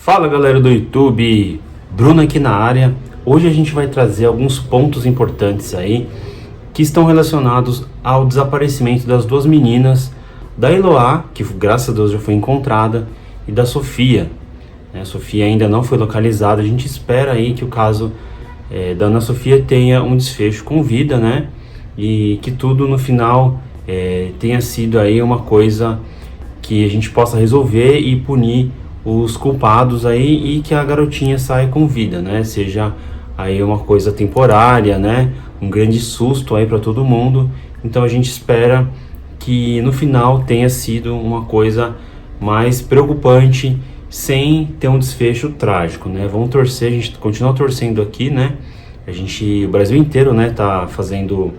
Fala galera do YouTube, Bruno aqui na área. Hoje a gente vai trazer alguns pontos importantes aí que estão relacionados ao desaparecimento das duas meninas, da Eloá, que graças a Deus já foi encontrada, e da Sofia. A Sofia ainda não foi localizada. A gente espera aí que o caso da Ana Sofia tenha um desfecho com vida, né? E que tudo no final tenha sido aí uma coisa que a gente possa resolver e punir os culpados aí, e que a garotinha saia com vida, né? Seja aí uma coisa temporária, né? Um grande susto aí para todo mundo. Então a gente espera que no final tenha sido uma coisa mais preocupante, sem ter um desfecho trágico, né? Vamos torcer, a gente continua torcendo aqui, né? O Brasil inteiro, né, tá fazendo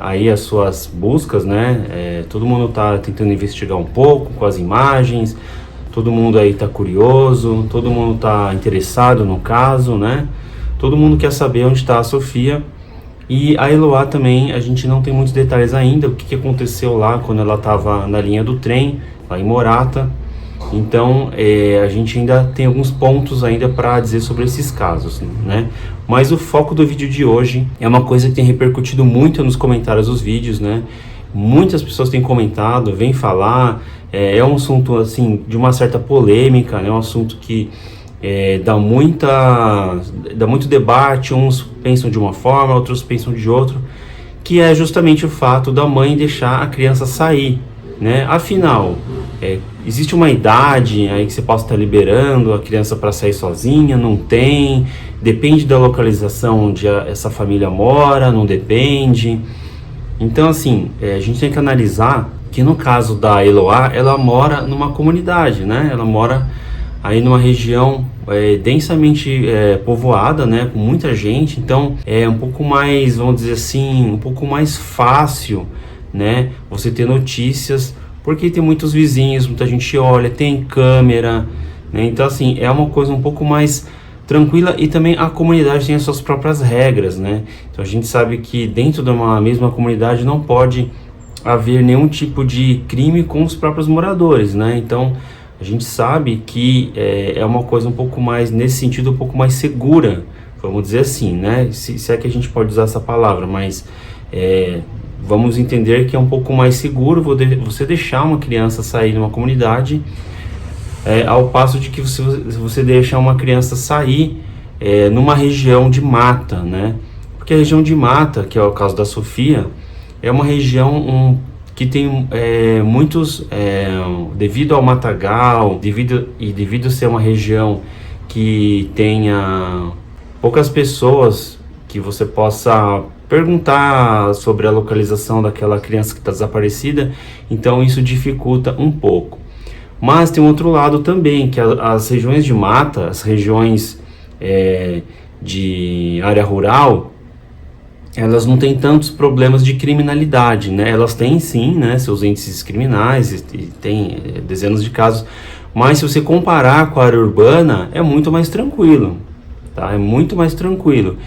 aí as suas buscas, né? Todo mundo tá tentando investigar um pouco com as imagens. Todo mundo aí tá curioso, todo mundo tá interessado no caso, né? Todo mundo quer saber onde está a Sofia. E a Eloá também, a gente não tem muitos detalhes ainda, o que aconteceu lá quando ela estava na linha do trem, lá em Morata. Então, a gente ainda tem alguns pontos ainda para dizer sobre esses casos, né? Mas o foco do vídeo de hoje é uma coisa que tem repercutido muito nos comentários dos vídeos, né? Muitas pessoas têm comentado, vêm falar, é um assunto assim de uma certa polêmica, né? Um assunto que dá muito debate, uns pensam de uma forma, outros pensam de outra, que é justamente o fato da mãe deixar a criança sair, né? Afinal, existe uma idade aí que você possa estar liberando a criança para sair sozinha? Não tem? Depende da localização onde essa família mora, não depende. Então, assim, a gente tem que analisar que no caso da Eloá, ela mora numa comunidade, né? Ela mora aí numa região densamente povoada, né? Com muita gente. Então, é um pouco mais, vamos dizer assim, um pouco mais fácil, né? Você ter notícias, porque tem muitos vizinhos, muita gente olha, tem câmera, né? Então, assim, é uma coisa um pouco mais tranquila, e também a comunidade tem as suas próprias regras, né? Então a gente sabe que dentro de uma mesma comunidade não pode haver nenhum tipo de crime com os próprios moradores, né? Então a gente sabe que é uma coisa um pouco mais, nesse sentido, um pouco mais segura, vamos dizer assim, né? Se é que a gente pode usar essa palavra, mas vamos entender que é um pouco mais seguro você deixar uma criança sair de uma comunidade, ao passo de que você deixa uma criança sair numa região de mata, né? Porque a região de mata, que é o caso da Sofia, é uma região que tem muitos, devido ao matagal, devido ser uma região que tenha poucas pessoas que você possa perguntar sobre a localização daquela criança que está desaparecida, então isso dificulta um pouco. Mas tem um outro lado também, que as regiões de mata, as regiões de área rural, elas não têm tantos problemas de criminalidade, né? Elas têm sim, né, seus índices criminais, e tem dezenas de casos, mas se você comparar com a área urbana, é muito mais tranquilo, tá? É muito mais tranquilo.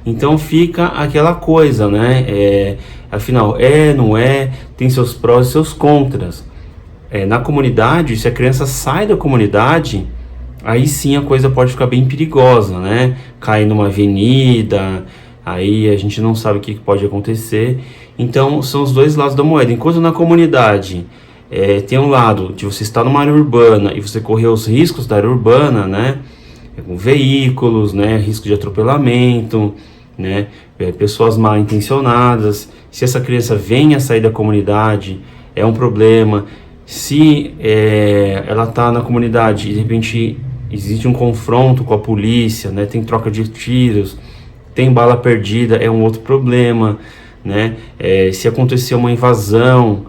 Então fica aquela coisa, né? Afinal, não é, tem seus prós e seus contras. Na comunidade, se a criança sai da comunidade, aí sim a coisa pode ficar bem perigosa, né? Cair numa avenida, aí a gente não sabe o que pode acontecer. Então são os dois lados da moeda. Enquanto na comunidade tem um lado de você estar numa área urbana e você correr os riscos da área urbana, né? Com veículos, né? Risco de atropelamento, né? Pessoas mal intencionadas. Se essa criança vem a sair da comunidade, é um problema. Se ela está na comunidade e de repente existe um confronto com a polícia, né? Tem troca de tiros, tem bala perdida, é um outro problema, né? Se acontecer uma invasão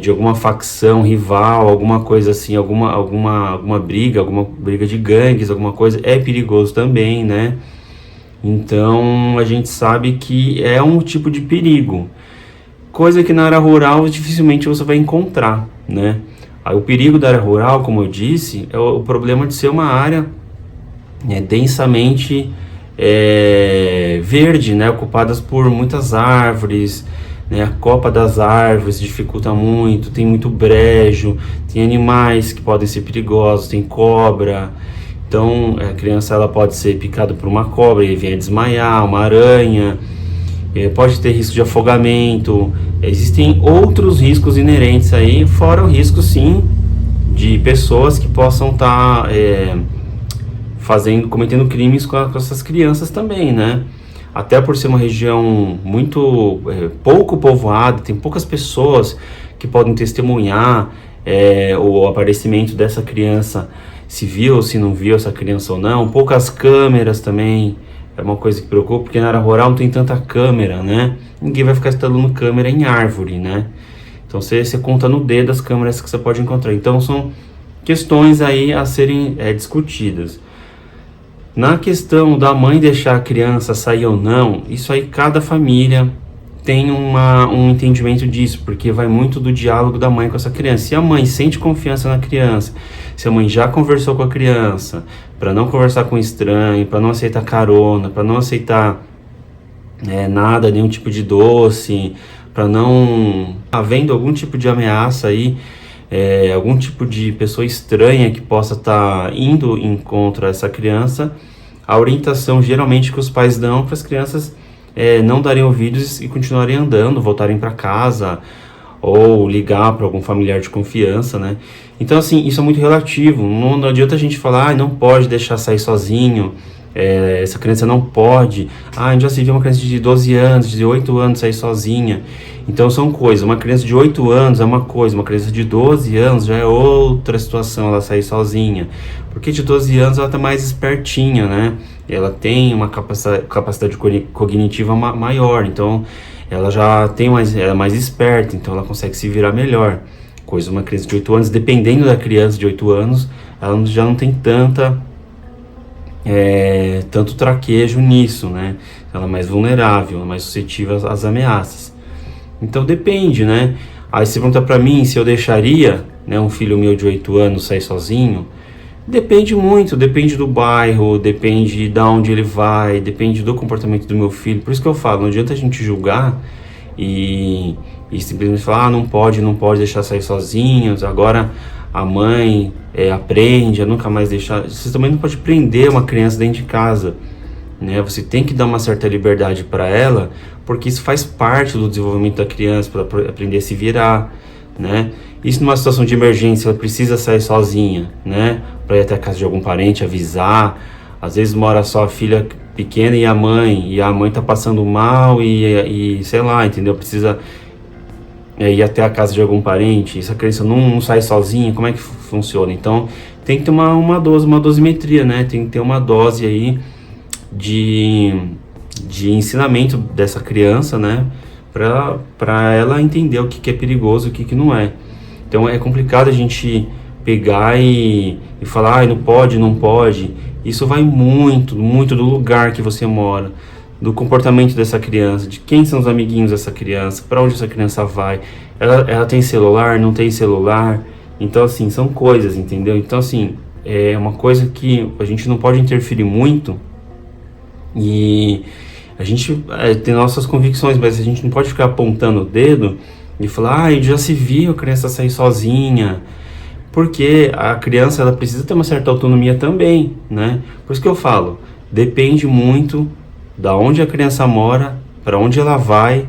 de alguma facção rival, alguma coisa assim, alguma briga de gangues, alguma coisa, é perigoso também, né? Então a gente sabe que é um tipo de perigo, coisa que na área rural dificilmente você vai encontrar, né? Aí, o perigo da área rural, como eu disse, é o problema de ser uma área densamente verde, né? Ocupadas por muitas árvores, né? A copa das árvores dificulta muito, tem muito brejo, tem animais que podem ser perigosos, tem cobra. Então, a criança ela pode ser picada por uma cobra e vem a desmaiar, uma aranha, pode ter risco de afogamento. Existem outros riscos inerentes aí, fora o risco, sim, de pessoas que possam estar cometendo crimes com essas crianças também, né? Até por ser uma região muito pouco povoada, tem poucas pessoas que podem testemunhar o aparecimento dessa criança, se viu ou se não viu essa criança ou não. Poucas câmeras também, é uma coisa que preocupa, porque na área rural não tem tanta câmera, né? Ninguém vai ficar instalando câmera em árvore, né? Então você conta no dedo as câmeras que você pode encontrar. Então são questões aí a serem discutidas. Na questão da mãe deixar a criança sair ou não, isso aí cada família tem um entendimento disso, porque vai muito do diálogo da mãe com essa criança. Se a mãe sente confiança na criança, se a mãe já conversou com a criança, para não conversar com estranho, para não aceitar carona, para não aceitar nada, nenhum tipo de doce, para não... havendo algum tipo de ameaça aí, algum tipo de pessoa estranha que possa estar indo em contra essa criança, a orientação geralmente que os pais dão para as crianças não darem ouvidos e continuarem andando, voltarem para casa ou ligar para algum familiar de confiança, né? Então, assim, isso é muito relativo. Não adianta a gente falar, não pode deixar sair sozinho, essa criança não pode. A gente já se viu uma criança de 12 anos, de 8 anos sair sozinha. Então são coisas, uma criança de 8 anos é uma coisa, uma criança de 12 anos já é outra situação, ela sair sozinha. Porque de 12 anos ela está mais espertinha, né? Ela tem uma capacidade cognitiva maior, então ela já ela é mais esperta, então ela consegue se virar melhor. Coisa, uma criança de 8 anos, dependendo da criança de 8 anos, ela já não tem tanto traquejo nisso, né? Ela é mais vulnerável, mais suscetível às ameaças. Então depende, né? Aí você pergunta pra mim se eu deixaria, né, um filho meu de 8 anos sair sozinho. Depende muito, depende do bairro, depende de onde ele vai, depende do comportamento do meu filho. Por isso que eu falo, não adianta a gente julgar e simplesmente falar, não pode deixar sair sozinhos, agora a mãe aprende a nunca mais deixar. Você também não pode prender uma criança dentro de casa, né? Você tem que dar uma certa liberdade para ela, porque isso faz parte do desenvolvimento da criança, para aprender a se virar, né? Isso numa situação de emergência, ela precisa sair sozinha, né? Para ir até a casa de algum parente, avisar. Às vezes mora só a filha pequena e a mãe tá passando mal e sei lá, entendeu? Precisa ir até a casa de algum parente. E se a criança não sai sozinha, como é que funciona? Então tem que ter uma dosimetria, né? Tem que ter uma dose aí de ensinamento dessa criança, né? Para ela entender o que é perigoso e o que não é. Então é complicado a gente pegar e falar, não pode. Isso vai muito do lugar que você mora, do comportamento dessa criança, de quem são os amiguinhos dessa criança, para onde essa criança vai. Ela tem celular, não tem celular. Então, assim, são coisas, entendeu? Então, assim, é uma coisa que a gente não pode interferir muito e a gente tem nossas convicções, mas a gente não pode ficar apontando o dedo e falar, já se viu a criança sair sozinha, porque a criança ela precisa ter uma certa autonomia também, né? Por isso que eu falo, depende muito da onde a criança mora, para onde ela vai,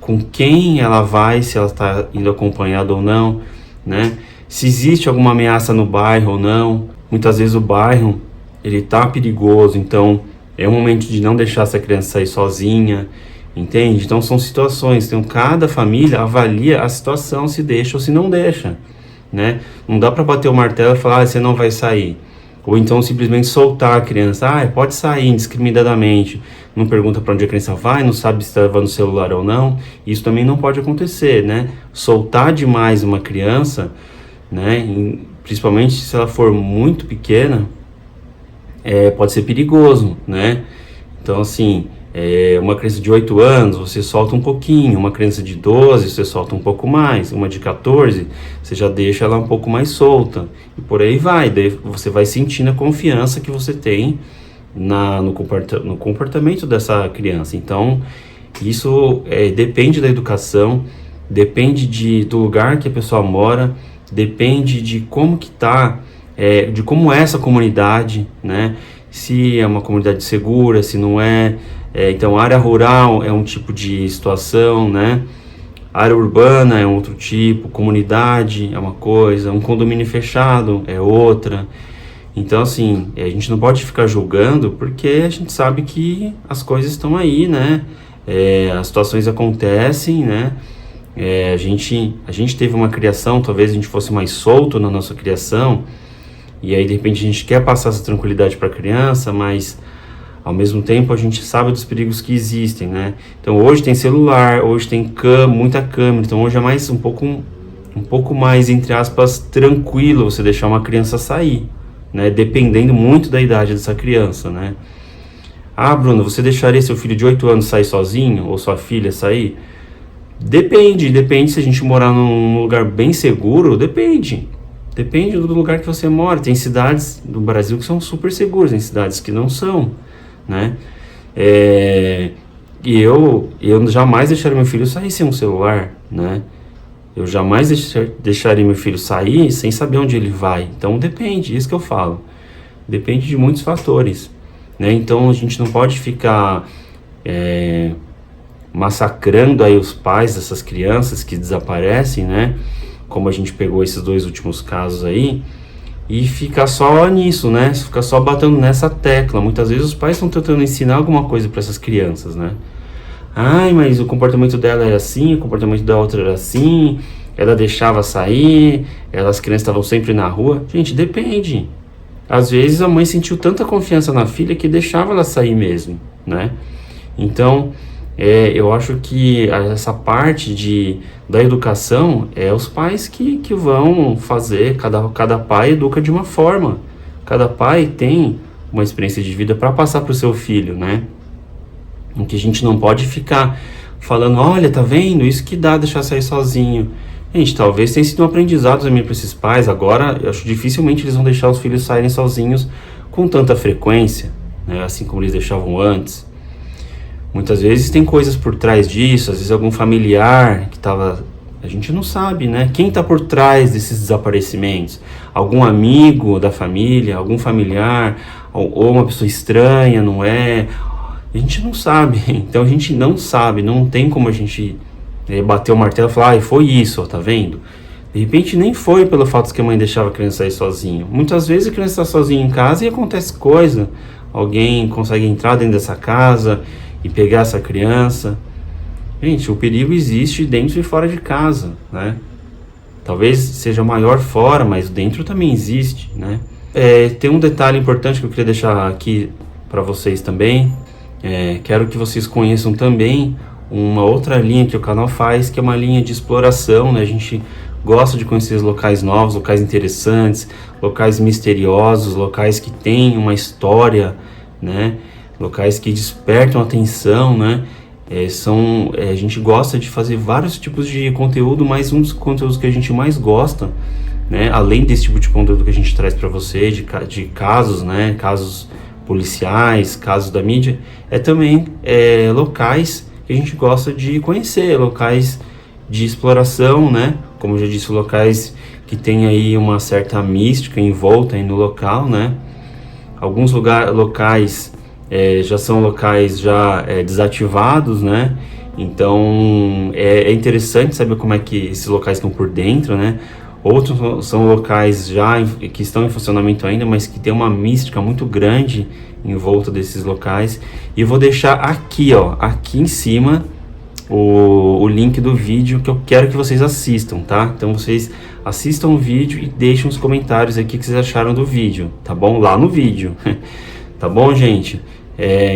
com quem ela vai, se ela está indo acompanhada ou não, né? Se existe alguma ameaça no bairro ou não. Muitas vezes o bairro ele tá perigoso, então é o momento de não deixar essa criança sair sozinha, entende? Então são situações, então cada família avalia a situação, se deixa ou se não deixa, né? Não dá para bater o martelo e falar, você não vai sair. Ou então simplesmente soltar a criança, pode sair indiscriminadamente, não pergunta para onde a criança vai, não sabe se está levando o celular ou não. Isso também não pode acontecer, né? Soltar demais uma criança, né? Principalmente se ela for muito pequena, pode ser perigoso, né? Então, assim, uma criança de 8 anos, você solta um pouquinho. Uma criança de 12, você solta um pouco mais. Uma de 14, você já deixa ela um pouco mais solta. E por aí vai. Daí você vai sentindo a confiança que você tem no comportamento dessa criança. Então, isso depende da educação, depende do lugar que a pessoa mora, depende de como que tá de como é essa comunidade, né? Se é uma comunidade segura, se não é. Então, área rural é um tipo de situação, né? Área urbana é um outro tipo, comunidade é uma coisa, um condomínio fechado é outra. Então, assim, a gente não pode ficar julgando, porque a gente sabe que as coisas estão aí, né? As situações acontecem, né? A gente teve uma criação, talvez a gente fosse mais solto na nossa criação, e aí de repente a gente quer passar essa tranquilidade para a criança, mas ao mesmo tempo a gente sabe dos perigos que existem, né? Então hoje tem celular, hoje tem muita câmera, então hoje é mais um pouco mais, entre aspas, tranquilo você deixar uma criança sair, né? Dependendo muito da idade dessa criança, né? Ah, Bruno, você deixaria seu filho de 8 anos sair sozinho, ou sua filha sair? Depende se a gente morar num lugar bem seguro, depende do lugar que você mora. Tem cidades do Brasil que são super seguras, tem cidades que não são, né? E eu jamais deixaria meu filho sair sem um celular, né? Eu jamais deixaria meu filho sair sem saber onde ele vai. Então depende, isso que eu falo. Depende de muitos fatores, né? Então a gente não pode ficar massacrando aí os pais dessas crianças que desaparecem, né? Como a gente pegou esses 2 últimos casos aí, e ficar só nisso, né? Ficar só batendo nessa tecla. Muitas vezes os pais estão tentando ensinar alguma coisa para essas crianças, né? Ai, mas o comportamento dela era assim, o comportamento da outra era assim, ela deixava sair, as crianças estavam sempre na rua. Gente, depende. Às vezes a mãe sentiu tanta confiança na filha que deixava ela sair mesmo, né? Então, eu acho que essa parte da educação os pais que vão fazer, cada pai educa de uma forma. Cada pai tem uma experiência de vida para passar para o seu filho, né? Em que a gente não pode ficar falando, olha, tá vendo? Isso que dá deixar sair sozinho. Gente, talvez tenha sido um aprendizado também para esses pais. Agora, eu acho dificilmente eles vão deixar os filhos saírem sozinhos com tanta frequência, né? Assim como eles deixavam antes. Muitas vezes tem coisas por trás disso, às vezes algum familiar que estava... A gente não sabe, né? Quem está por trás desses desaparecimentos? Algum amigo da família, algum familiar, ou uma pessoa estranha, não é? A gente não sabe. Então a gente não sabe, não tem como a gente bater o martelo e falar, foi isso, ó, tá vendo? De repente nem foi pelo fato que a mãe deixava a criança sair sozinha. Muitas vezes a criança está sozinha em casa e acontece coisa. Alguém consegue entrar dentro dessa casa e pegar essa criança. Gente, o perigo existe dentro e fora de casa, né? Talvez seja maior fora, mas dentro também existe, né? Tem um detalhe importante que eu queria deixar aqui para vocês também. Quero que vocês conheçam também uma outra linha que o canal faz, que é uma linha de exploração, né? A gente gosta de conhecer locais novos, locais interessantes, locais misteriosos, locais que têm uma história, né? Locais que despertam atenção, né? A gente gosta de fazer vários tipos de conteúdo, mas um dos conteúdos que a gente mais gosta, né? Além desse tipo de conteúdo que a gente traz para você, de casos, né? Casos policiais, casos da mídia, também locais que a gente gosta de conhecer, locais de exploração, né? Como eu já disse, locais que tem aí uma certa mística envolta aí no local, né? Alguns locais já são locais desativados, né? Então é interessante saber como é que esses locais estão por dentro, né? Outros são locais que estão em funcionamento ainda, mas que tem uma mística muito grande em volta desses locais. E eu vou deixar aqui, ó, aqui em cima o link do vídeo que eu quero que vocês assistam, tá? Então vocês assistam o vídeo e deixem os comentários aqui que vocês acharam do vídeo, tá bom? Lá no vídeo, tá bom, gente?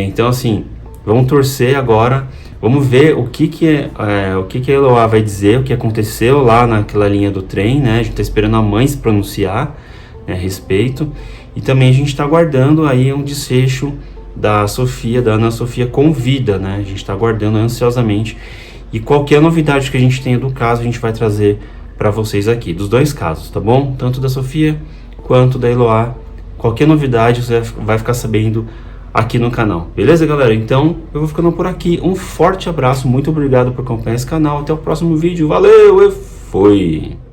Então assim, vamos torcer agora, vamos ver o que a Eloá vai dizer, o que aconteceu lá naquela linha do trem, né? A gente tá esperando a mãe se pronunciar, né, a respeito, e também a gente está aguardando aí um desfecho da Ana Sofia com vida, né? A gente está aguardando ansiosamente, e qualquer novidade que a gente tenha do caso, a gente vai trazer para vocês aqui, dos 2 casos, tá bom? Tanto da Sofia quanto da Eloá. Qualquer novidade você vai ficar sabendo aqui no canal, beleza, galera? Então eu vou ficando por aqui, um forte abraço, muito obrigado por acompanhar esse canal, até o próximo vídeo, valeu e fui!